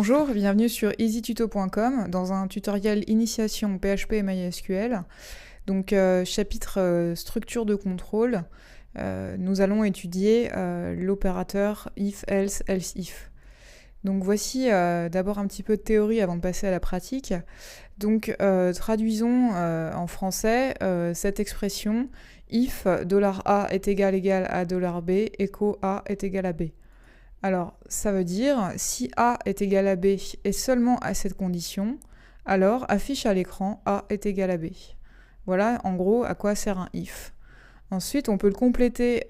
Bonjour, bienvenue sur easytuto.com dans un tutoriel initiation PHP et MySQL. Donc chapitre structure de contrôle, nous allons étudier l'opérateur if, else, else if. Donc voici d'abord un petit peu de théorie avant de passer à la pratique. Donc traduisons en français cette expression if $A est égal à $B, echo A est égal à B. Alors, ça veut dire, si A est égal à B et seulement à cette condition, alors affiche à l'écran A est égal à B. Voilà, en gros, à quoi sert un if. Ensuite, on peut le compléter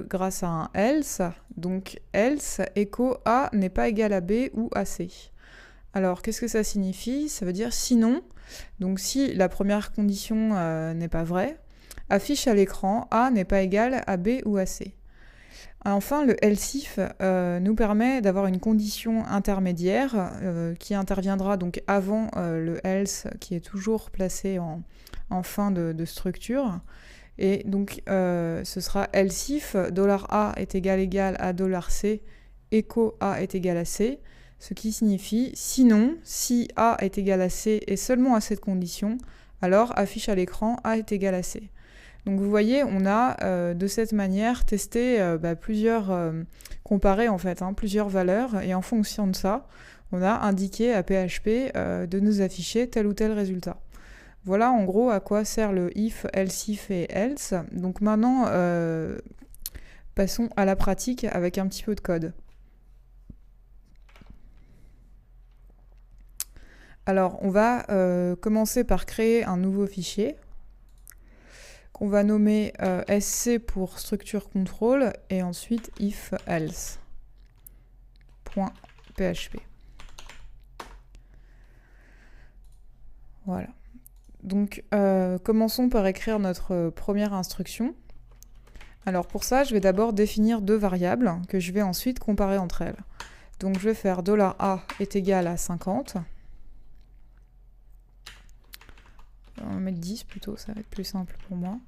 grâce à un else. Donc, else, echo A n'est pas égal à B ou à C. Alors, qu'est-ce que ça signifie? Ça veut dire sinon, donc si la première condition n'est pas vraie, affiche à l'écran A n'est pas égal à B ou à C. Enfin, le else if nous permet d'avoir une condition intermédiaire qui interviendra donc avant le else qui est toujours placé en fin de structure. Et donc ce sera else if $A est égal à $C, echo A est égal à C, ce qui signifie sinon, si A est égal à C et seulement à cette condition, alors affiche à l'écran A est égal à C. Donc vous voyez, on a de cette manière testé comparé en fait, plusieurs valeurs, et en fonction de ça, on a indiqué à PHP de nous afficher tel ou tel résultat. Voilà en gros à quoi sert le if, else if et else. Donc maintenant, passons à la pratique avec un petit peu de code. Alors on va commencer par créer un nouveau fichier. On va nommer sc pour structure contrôle et ensuite if else.php. Voilà. Donc commençons par écrire notre première instruction. Alors pour ça, je vais d'abord définir deux variables que je vais ensuite comparer entre elles. Donc je vais faire $A est égal à 50. On va mettre 10 plutôt, ça va être plus simple pour moi.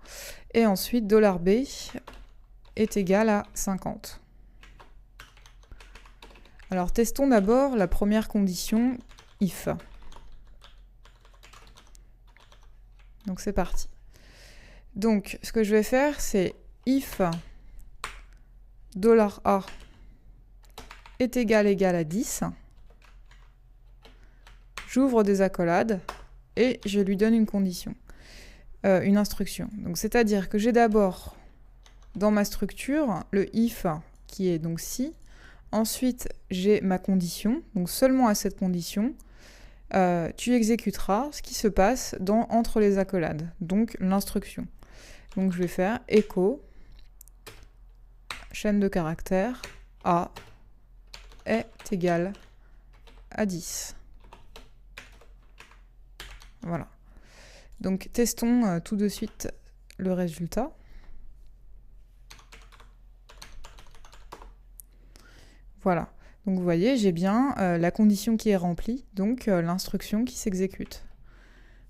Et ensuite, $B est égal à 50. Alors, testons d'abord la première condition, if. Donc, c'est parti. Donc, ce que je vais faire, c'est if $A est égal à 10. J'ouvre des accolades. Et je lui donne une condition, une instruction. Donc, c'est-à-dire que j'ai d'abord, dans ma structure, le if qui est donc si. Ensuite, j'ai ma condition. Donc, seulement à cette condition, tu exécuteras ce qui se passe entre les accolades. Donc, l'instruction. Donc, je vais faire echo, chaîne de caractères, A est égal à 10. Voilà. Donc testons tout de suite le résultat. Voilà. Donc vous voyez, j'ai bien la condition qui est remplie, donc l'instruction qui s'exécute.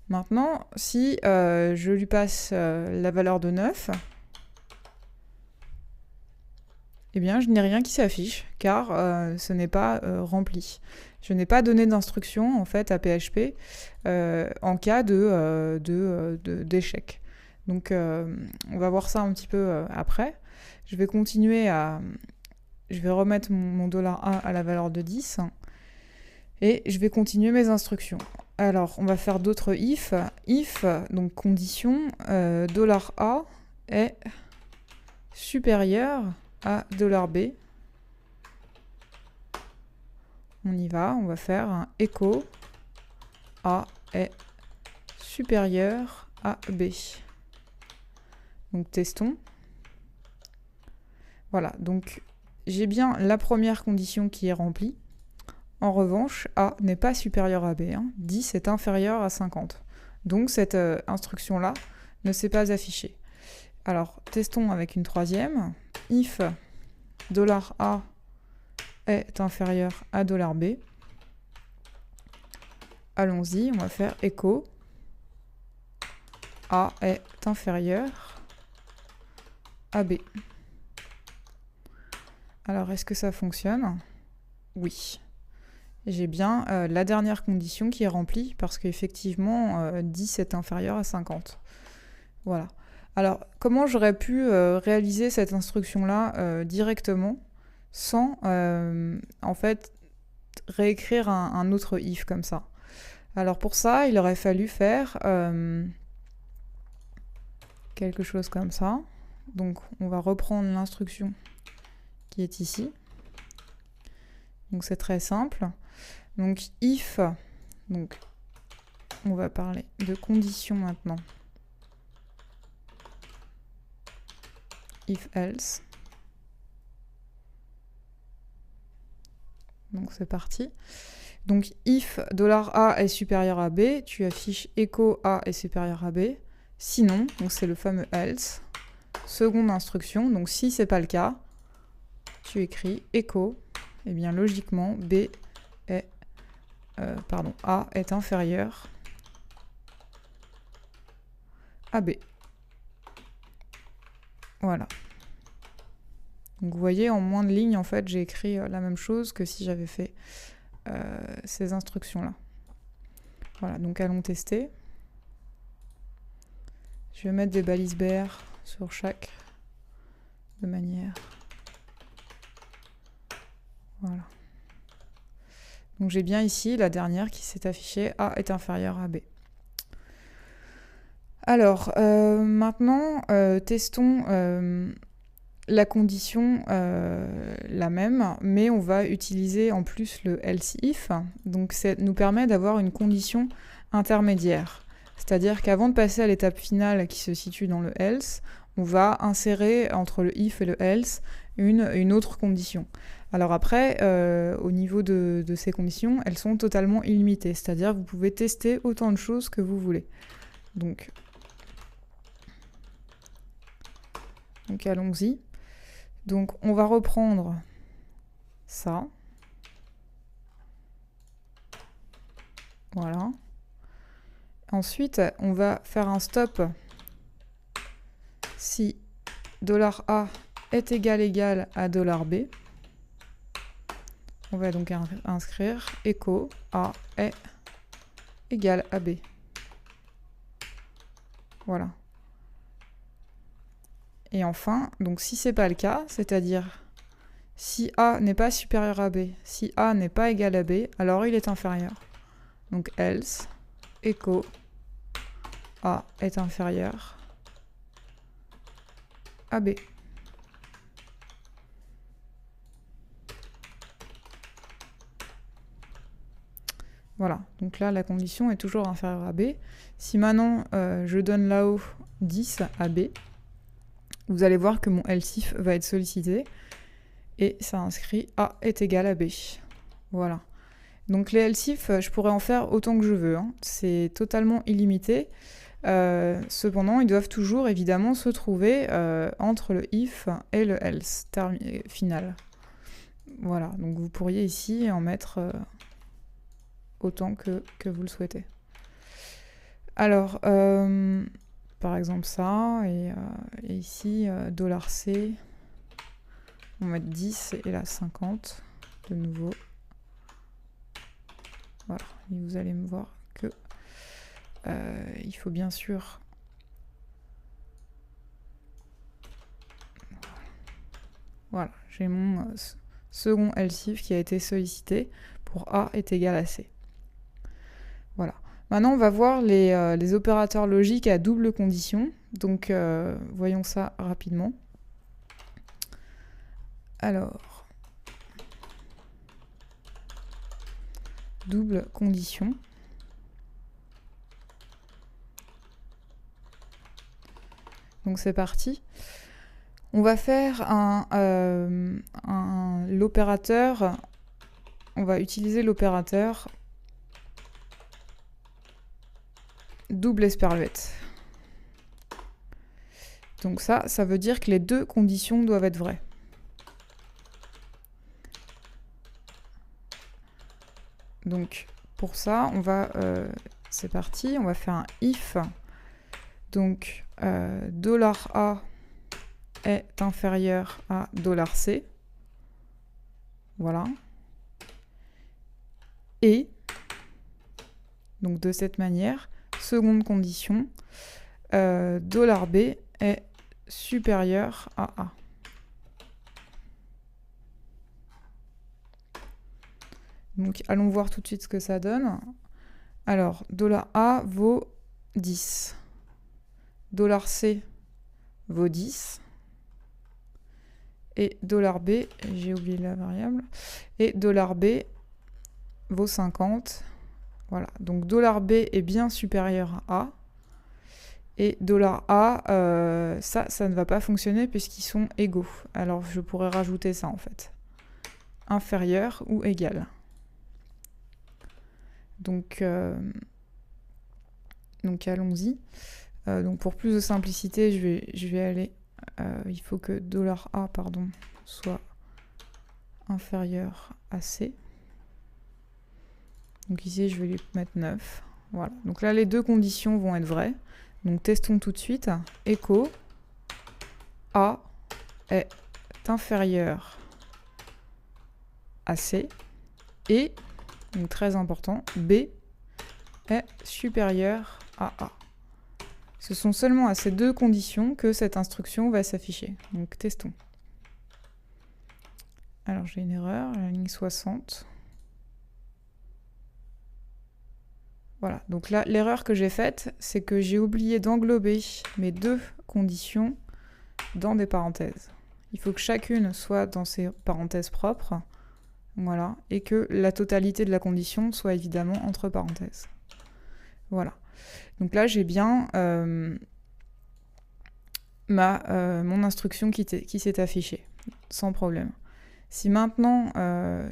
Maintenant, si je lui passe la valeur de 9, eh bien je n'ai rien qui s'affiche, car ce n'est pas rempli. Je n'ai pas donné d'instruction en fait à PHP en cas d'échec. Donc on va voir ça un petit peu après. Je vais continuer je vais remettre mon $A à la valeur de 10 et je vais continuer mes instructions. Alors on va faire d'autres if. If, donc condition, $A est supérieur à $B. On y va, on va faire un echo A est supérieur à B. Donc testons. Voilà, donc j'ai bien la première condition qui est remplie. En revanche, A n'est pas supérieur à B. 10 est inférieur à 50. Donc cette instruction-là ne s'est pas affichée. Alors testons avec une troisième. If $A est inférieur à $B. Allons-y, on va faire echo A est inférieur à B. Alors, est-ce que ça fonctionne? Oui. j'ai bien la dernière condition qui est remplie parce qu'effectivement 10 est inférieur à 50. Voilà. Alors, comment j'aurais pu réaliser cette instruction-là directement sans, en fait, réécrire un autre if comme ça? Alors pour ça, il aurait fallu faire quelque chose comme ça. Donc, on va reprendre l'instruction qui est ici. Donc, c'est très simple. Donc, if, donc, on va parler de condition maintenant. If else. Donc c'est parti. Donc if $A est supérieur à B, tu affiches echo A est supérieur à B. Sinon, donc c'est le fameux else. Seconde instruction, donc si c'est pas le cas, tu écris echo. Et bien logiquement B est A est inférieur à B. Voilà. Donc vous voyez, en moins de lignes, en fait, j'ai écrit la même chose que si j'avais fait ces instructions-là. Voilà, donc allons tester. Je vais mettre des balises BR sur chaque, de manière... Voilà. Donc j'ai bien ici la dernière qui s'est affichée, A est inférieur à B. Alors, maintenant, testons la condition la même, mais on va utiliser en plus le else if. Donc ça nous permet d'avoir une condition intermédiaire. C'est-à-dire qu'avant de passer à l'étape finale qui se situe dans le else, on va insérer entre le if et le else une autre condition. Alors après, au niveau de ces conditions, elles sont totalement illimitées. C'est-à-dire que vous pouvez tester autant de choses que vous voulez. Donc allons-y. Donc on va reprendre ça. Voilà. Ensuite, on va faire un stop si $A est égal à $B. On va donc inscrire echo A est égal à B. Voilà. Et enfin, donc si c'est pas le cas, c'est-à-dire si A n'est pas supérieur à B, si A n'est pas égal à B, alors il est inférieur. Donc else, echo, A est inférieur à B. Voilà, donc là la condition est toujours inférieure à B. Si maintenant je donne là-haut 10 à B, vous allez voir que mon else if va être sollicité et ça inscrit A est égal à B. Voilà. Donc les else if, je pourrais en faire autant que je veux. Hein. C'est totalement illimité. Cependant, ils doivent toujours évidemment se trouver entre le if et le else final. Voilà, donc vous pourriez ici en mettre autant que vous le souhaitez. Alors, par exemple ça, et ici, $C, on va mettre 10 et là 50, de nouveau. Voilà, et vous allez me voir que il faut bien sûr... Voilà, j'ai mon second else if qui a été sollicité pour A est égal à C. Voilà. Maintenant, on va voir les opérateurs logiques à double condition. Donc, voyons ça rapidement. Alors, double condition. Donc, c'est parti. On va faire l'opérateur. On va utiliser l'opérateur double esperluette. Donc ça veut dire que les deux conditions doivent être vraies. Donc pour ça, on va, c'est parti, on va faire un if. Donc $A est inférieur à $C. Voilà. et, donc de cette manière, seconde condition, $B est supérieur à A. Donc allons voir tout de suite ce que ça donne. Alors, $A vaut 10. $C vaut 10. Et $B, j'ai oublié la variable, et $B vaut 50. Voilà, donc $B est bien supérieur à A. Et $A, ça ne va pas fonctionner puisqu'ils sont égaux. Alors je pourrais rajouter ça en fait. Inférieur ou égal. Donc allons-y. Donc pour plus de simplicité, je vais aller... il faut que $A soit inférieur à C. Donc ici, je vais lui mettre 9. Voilà. Donc là, les deux conditions vont être vraies. Donc testons tout de suite. Echo A est inférieur à C et, donc très important, B est supérieur à A. Ce sont seulement à ces deux conditions que cette instruction va s'afficher. Donc testons. Alors j'ai une erreur, la ligne 60. Voilà, donc là, l'erreur que j'ai faite, c'est que j'ai oublié d'englober mes deux conditions dans des parenthèses. Il faut que chacune soit dans ses parenthèses propres, voilà, et que la totalité de la condition soit évidemment entre parenthèses. Voilà. Donc là, j'ai bien mon instruction qui s'est affichée, sans problème. Si maintenant,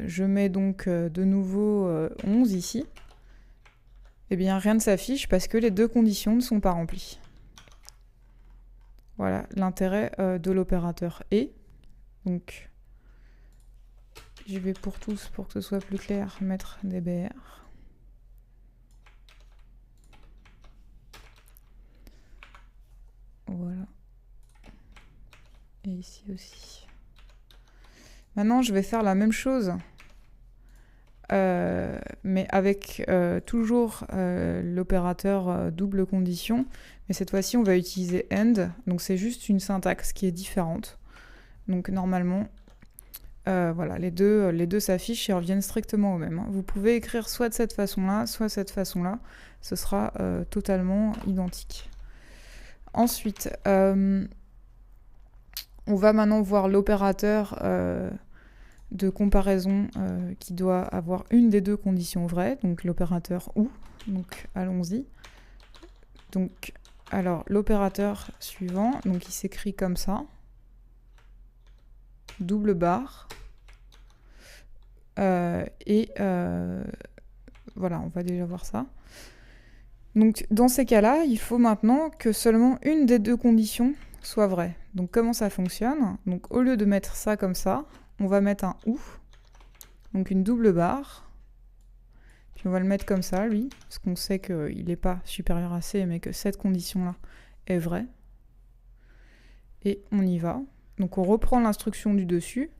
je mets donc de nouveau 11 ici, eh bien rien ne s'affiche parce que les deux conditions ne sont pas remplies. Voilà l'intérêt de l'opérateur et. Donc je vais pour tous, pour que ce soit plus clair, mettre des BR. Voilà. Et ici aussi. Maintenant je vais faire la même chose. Mais avec toujours l'opérateur double condition. Mais cette fois-ci, on va utiliser AND. Donc c'est juste une syntaxe qui est différente. Donc normalement, voilà, les deux s'affichent et reviennent strictement au même. Vous pouvez écrire soit de cette façon-là, soit de cette façon-là. Ce sera totalement identique. Ensuite, on va maintenant voir l'opérateur de comparaison qui doit avoir une des deux conditions vraies, donc l'opérateur OU. Donc allons-y. Donc alors l'opérateur suivant, donc il s'écrit comme ça, double barre, et voilà, on va déjà voir ça. Donc dans ces cas-là, il faut maintenant que seulement une des deux conditions soit vraie. Donc comment ça fonctionne? Donc au lieu de mettre ça comme ça, on va mettre un OU, donc une double barre, puis on va le mettre comme ça, lui, parce qu'on sait qu'il n'est pas supérieur à C, mais que cette condition-là est vraie. Et on y va. Donc on reprend l'instruction du dessus,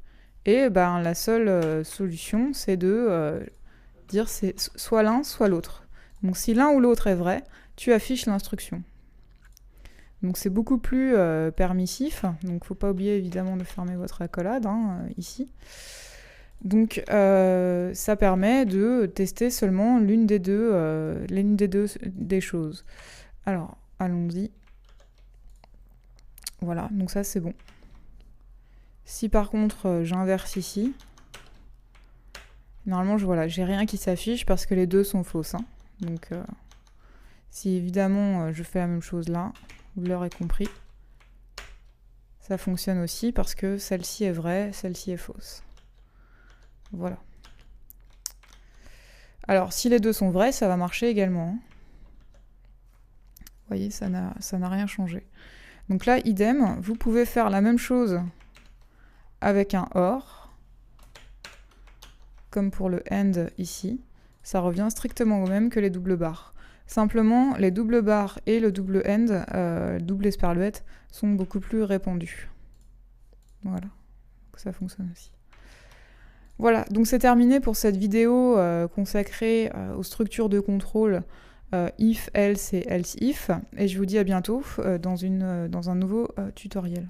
et ben, la seule solution, c'est de dire c'est soit l'un, soit l'autre. Donc si l'un ou l'autre est vrai, tu affiches l'instruction. Donc c'est beaucoup plus permissif, donc faut pas oublier évidemment de fermer votre accolade ici. Donc ça permet de tester seulement l'une des deux des choses. Alors allons-y. Voilà, donc ça c'est bon. Si par contre j'inverse ici, normalement voilà, j'ai rien qui s'affiche parce que les deux sont fausses. Donc si évidemment je fais la même chose là, vous l'aurez compris, ça fonctionne aussi parce que celle-ci est vraie, celle-ci est fausse. Voilà. Alors, si les deux sont vrais, ça va marcher également. Vous voyez, ça n'a rien changé. Donc là, idem, vous pouvez faire la même chose avec un OR, comme pour le AND ici. Ça revient strictement au même que les doubles barres. Simplement, les doubles barres et le double AND, double esperluette, sont beaucoup plus répandus. Voilà, donc ça fonctionne aussi. Voilà, donc c'est terminé pour cette vidéo consacrée aux structures de contrôle if, else et else if. Et je vous dis à bientôt dans un nouveau tutoriel.